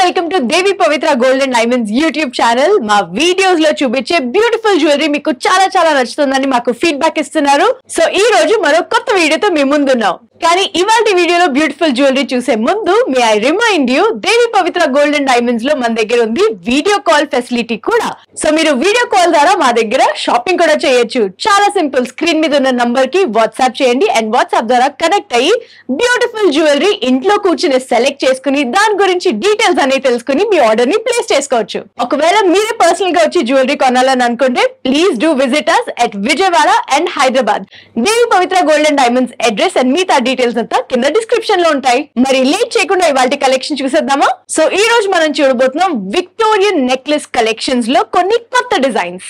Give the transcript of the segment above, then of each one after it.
welcome to Devi Pavitra Gold and Diamonds YouTube channel. మా videos లో చూపించే beautiful jewellery మీకు చాలా నచ్చుతుందని మాకు ఫీడ్బ్యాక్ ఇస్తున్నారు. సో ఈ రోజు మరో కొత్త వీడియోతో మీ ముందున్నాం. కానీ ఇవాల్టి వీడియోలో బ్యూటిఫుల్ జ్యువెలరీ చూసే ముందు may I remind you, Devi Pavitra gold and diamonds లో మన దగ్గర ఉంది వీడియో కాల్ ఫెసిలిటీ కూడా. సో మీరు వీడియో కాల్ ద్వారా మా దగ్గర షాపింగ్ కూడా చేయొచ్చు. చాలా సింపుల్, స్క్రీన్ మీద ఉన్న నంబర్ కి వాట్సాప్ చేయండి అండ్ వాట్సాప్ ద్వారా కనెక్ట్ అయ్యి బ్యూటిఫుల్ జ్యువెలరీ ఇంట్లో కూర్చుని సెలెక్ట్ చేసుకుని దాని గురించి డీటెయిల్స్ అనేవి తెలుసుకుని మీ ఆర్డర్ ని ప్లేస్ చేసుకోవచ్చు. ఒకవేళ మీరే పర్సనల్ గా వచ్చి జ్యువెలరీ కొనాలని అనుకుంటే please do visit us at Vijayawada and Hyderabad. Devi Pavitra gold and diamonds address and మిగతా డీటెయిల్స్ అంతా కింద డిస్క్రిప్షన్ లో ఉంటాయి. మరి లేట్ చేయకుండా ఇవాళ కలెక్షన్ చూసేద్దామా? సో ఈ రోజు మనం చూడబోతున్నాం విక్టోరియన్ నెక్లెస్ కలెక్షన్స్ లో కొన్ని కొత్త డిజైన్స్.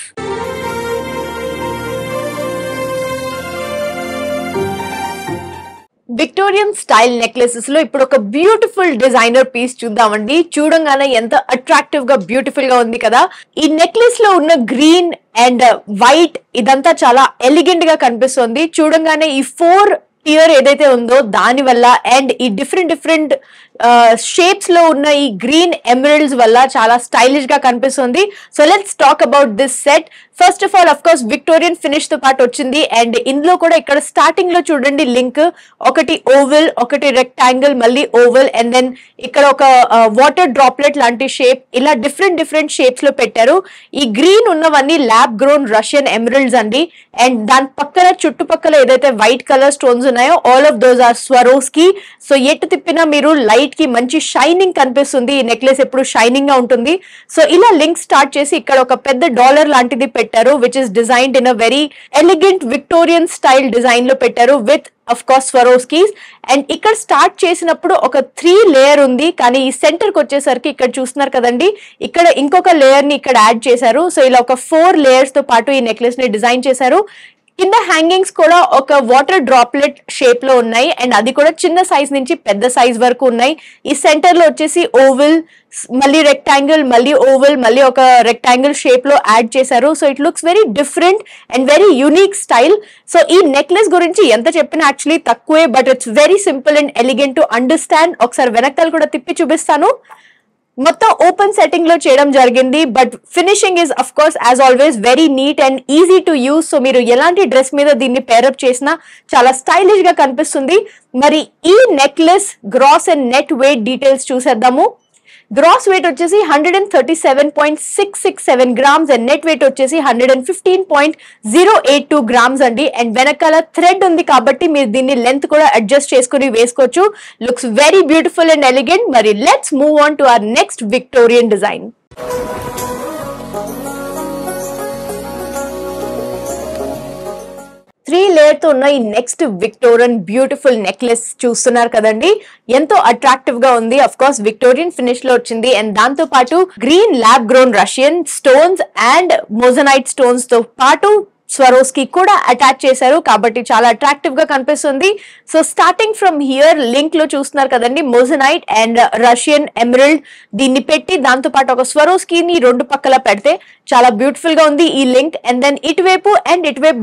విక్టోరియన్ స్టైల్ నెక్లెసెస్ లో ఇప్పుడు ఒక బ్యూటిఫుల్ డిజైనర్ పీస్ చూద్దామండి. చూడంగానే ఎంత అట్రాక్టివ్ గా బ్యూటిఫుల్ గా ఉంది కదా. ఈ నెక్లెస్ లో ఉన్న గ్రీన్ అండ్ వైట్ ఇదంతా చాలా ఎలిగెంట్ గా కనిపిస్తుంది. చూడంగానే ఈ 4 టియర్ ఏదైతే ఉందో దాని వల్ల అండ్ ఈ డిఫరెంట్ షేప్స్ లో ఉన్న ఈ గ్రీన్ ఎమరల్డ్స్ వల్ల చాలా స్టైలిష్ గా కనిపిస్తుంది. So let's talk about this set. First of all of course Victorian finish తో పాటు వచ్చింది అండ్ ఇందులో కూడా ఇక్కడ స్టార్టింగ్ లో చూడండి లింక్, ఒకటి ఓవెల్, ఒకటి రెక్టాంగిల్, మళ్ళీ ఓవెల్ అండ్ దెన్ ఇక్కడ ఒక వాటర్ డ్రాప్లెట్ లాంటి షేప్, ఇలా డిఫరెంట్ షేప్స్ లో పెట్టారు. ఈ గ్రీన్ ఉన్నవన్నీ ల్యాబ్ గ్రోన్ రష్యన్ ఎమరల్డ్స్ అండి. అండ్ దాని పక్కన చుట్టుపక్కల ఏదైతే వైట్ కలర్ స్టోన్స్ ఉన్నాయో all of those are Swarovski. So ఎటు తిప్పినా మీరు లైట్ కి మంచి షైనింగ్ కనిపిస్తుంది. ఈ నెక్లెస్ ఎప్పుడు షైనింగ్ గా ఉంటుంది. సో ఇలా లింక్ స్టార్ట్ చేసి ఇక్కడ ఒక పెద్ద డాలర్ లాంటిది పెట్టారు which is designed in a very elegant Victorian style design లో పెట్టారు with of course Swarovskis. And ఇక్కడ స్టార్ట్ చేసినప్పుడు ఒక 3 లేయర్ ఉంది, కానీ ఈ సెంటర్ కి వచ్చేసరికి ఇక్కడ చూస్తున్నారు కదండి, ఇక్కడ ఇంకొక లేయర్ ని ఇక్కడ యాడ్ చేశారు. సో ఇలా ఒక 4 లేయర్స్ తో పాటు ఈ నెక్లెస్ ని డిజైన్ చేశారు. కింద హ్యాంగింగ్స్ కూడా ఒక వాటర్ డ్రాప్లెట్ షేప్ లో ఉన్నాయి అండ్ అది కూడా చిన్న సైజ్ నుంచి పెద్ద సైజ్ వరకు ఉన్నాయి. ఈ సెంటర్ లో వచ్చేసి ఓవెల్, మళ్ళీ రెక్టాంగిల్, మళ్ళీ ఓవెల్, మళ్ళీ ఒక రెక్టాంగిల్ షేప్ లో యాడ్ చేశారు. So it looks very different and very unique style. So ఈ నెక్లెస్ గురించి ఎంత చెప్పినా యాక్చువల్లీ తక్కువే, but it's very simple and elegant to understand. ఒకసారి వెనకాల కూడా తిప్పి చూపిస్తాను. మొత్తం ఓపెన్ సెట్టింగ్ లో చేయడం జరిగింది, but finishing is of course as always very neat and easy to use. So మీరు ఎలాంటి డ్రెస్ మీద దీన్ని పేరప్ చేసినా చాలా స్టైలిష్ గా కనిపిస్తుంది. మరి ఈ necklace gross and net weight details చూసేద్దాము. గ్రాస్ వెయిట్ వచ్చేసి 137.667 గ్రామ్స్ అండ్ నెట్ వెయిట్ వచ్చేసి 115.082 గ్రామ్స్ అండి. అండ్ వెనకాల థ్రెడ్ ఉంది కాబట్టి మీరు దీన్ని లెంత్ కూడా అడ్జస్ట్ చేసుకుని వేసుకోవచ్చు. Looks very beautiful and elegant. మరి let's move on to our next Victorian design. 3 layer తో ఉన్న ఈ నెక్స్ట్ విక్టోరియన్ బ్యూటిఫుల్ నెక్లెస్ చూస్తున్నారు కదండి, ఎంతో అట్రాక్టివ్ గా ఉంది. అఫ్ కోర్స్ విక్టోరియన్ ఫినిష్ లో వచ్చింది అండ్ దాంతో పాటు green lab grown Russian stones and moissanite stones తో పాటు స్వరోస్కి కూడా అటాచ్ చేశారు కాబట్టి చాలా అట్రాక్టివ్ గా కనిపిస్తుంది. So starting from here link లో చూస్తున్నారు కదండి, మోజనైట్ అండ్ రష్యన్ ఎమరల్డ్ దీన్ని పెట్టి దాంతో పాటు ఒక స్వరోస్కిని 2 పక్కల పెడితే చాలా బ్యూటిఫుల్ గా ఉంది ఈ లింక్. అండ్ దెన్ ఇటువైపు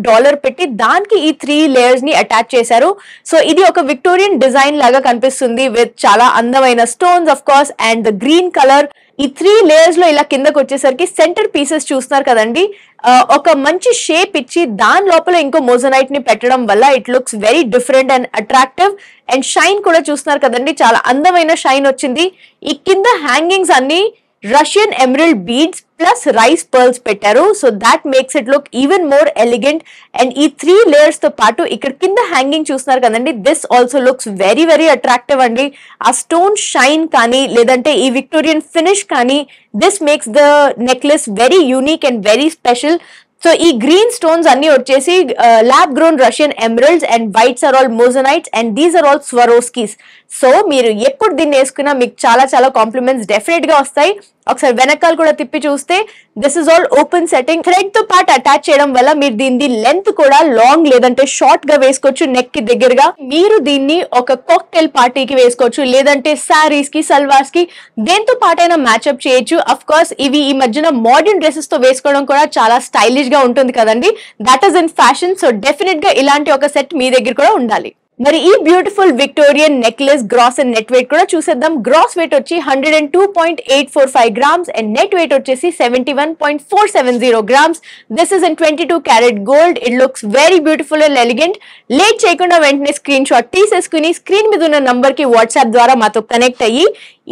డాలర్ పెట్టి దానికి ఈ 3 లేయర్స్ ని అటాచ్ చేశారు. సో ఇది ఒక విక్టోరియన్ డిజైన్ లాగా కనిపిస్తుంది విత్ చాలా అందమైన stones of course and the green colour. ఈ 3 లేయర్స్ లో ఇలా కిందకు వచ్చేసరికి సెంటర్ పీసెస్ చూస్తున్నారు కదండి, ఒక మంచి షేప్ ఇచ్చి దాని లోపల ఇంకో మోజనైట్ ని పెట్టడం వల్ల it looks very different and attractive. And shine కూడా చూస్తున్నారు కదండి, చాలా అందమైన షైన్ వచ్చింది. ఈ కింద హ్యాంగింగ్స్ అన్ని Russian emerald beads plus rice pearls పెట్టారు. So that makes it look even more elegant. And ఈ 3 లేయర్స్ తో పాటు ఇక్కడ కింద హ్యాంగింగ్ చూస్తున్నారు కదండి, this also looks very attractive అండి. ఆ స్టోన్ షైన్ కానీ లేదంటే ఈ విక్టోరియన్ ఫినిష్ కానీ this makes the necklace very unique and very special. So ఈ గ్రీన్ స్టోన్స్ అన్ని వచ్చేసి lab grown Russian emeralds and whites are all moissanites and these are all Swarovskis. So మీరు ఎప్పుడు దీన్ని వేసుకున్నా మీకు చాలా కాంప్లిమెంట్స్ డెఫినెట్ గా వస్తాయి. ఒకసారి వెనకాల కూడా తిప్పి చూస్తే this is all open setting. Thread తో పాటు అటాచ్ చేయడం వల్ల మీరు దీని లెంత్ కూడా లాంగ్ లేదంటే షార్ట్ గా వేసుకోవచ్చు నెక్ కి దగ్గరగా. మీరు దీన్ని ఒక కాక్టైల్ పార్టీకి వేసుకోవచ్చు, లేదంటే సారీస్ కి సల్వార్స్ కి దేంతో పాటైనా మ్యాచ్అప్ చేయొచ్చు. అఫ్ కోర్స్ ఇవి ఈ మధ్యన మోడర్న్ డ్రెస్సెస్ తో వేసుకోవడం కూడా చాలా స్టైలిష్ గా ఉంటుంది కదండి, that is in fashion. So definite గా ఇలాంటి ఒక సెట్ మీ దగ్గర కూడా ఉండాలి. మరి ఈ beautiful Victorian necklace gross and net weight కూడా చూసేద్దాం. గ్రాస్ వెయిట్ వచ్చి 102.845 గ్రామ్స్ అండ్ నెట్ వెయిట్ వచ్చేసి 71.470 grams. This is in 22 carat gold. It looks very beautiful and elegant. Late చేయకుండా వెంటనే స్క్రీన్ షాట్ తీసేసుకుని స్క్రీన్ మీద ఉన్న నంబర్ కి వాట్సాప్ ద్వారా మాతో కనెక్ట్ అయ్యి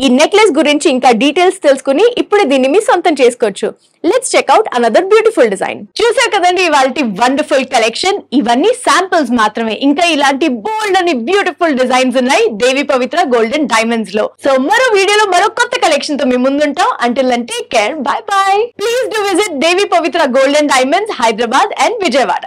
ఈ నెక్లెస్ గురించి ఇంకా డీటెయిల్స్ తెలుసుకుని ఇప్పుడు దీన్ని మీ సొంతం చేసుకోవచ్చు. Let's check out another beautiful design. చూసారు కదండి ఇవాల్టి వండర్ఫుల్ కలెక్షన్. ఇవన్నీ శాంపిల్స్ మాత్రమే, ఇంకా ఇలాంటి బోల్డ్ అని బ్యూటిఫుల్ డిజైన్స్ ఉన్నాయి దేవి పవిత్ర గోల్డెన్ డైమండ్స్ లో. సో మరో వీడియోలో మరో కొత్త కలెక్షన్ తో మీ ముందుంటాం. Until then take care, bye bye. Please do visit Devi Pavitra golden diamonds, Hyderabad and Vijayawada.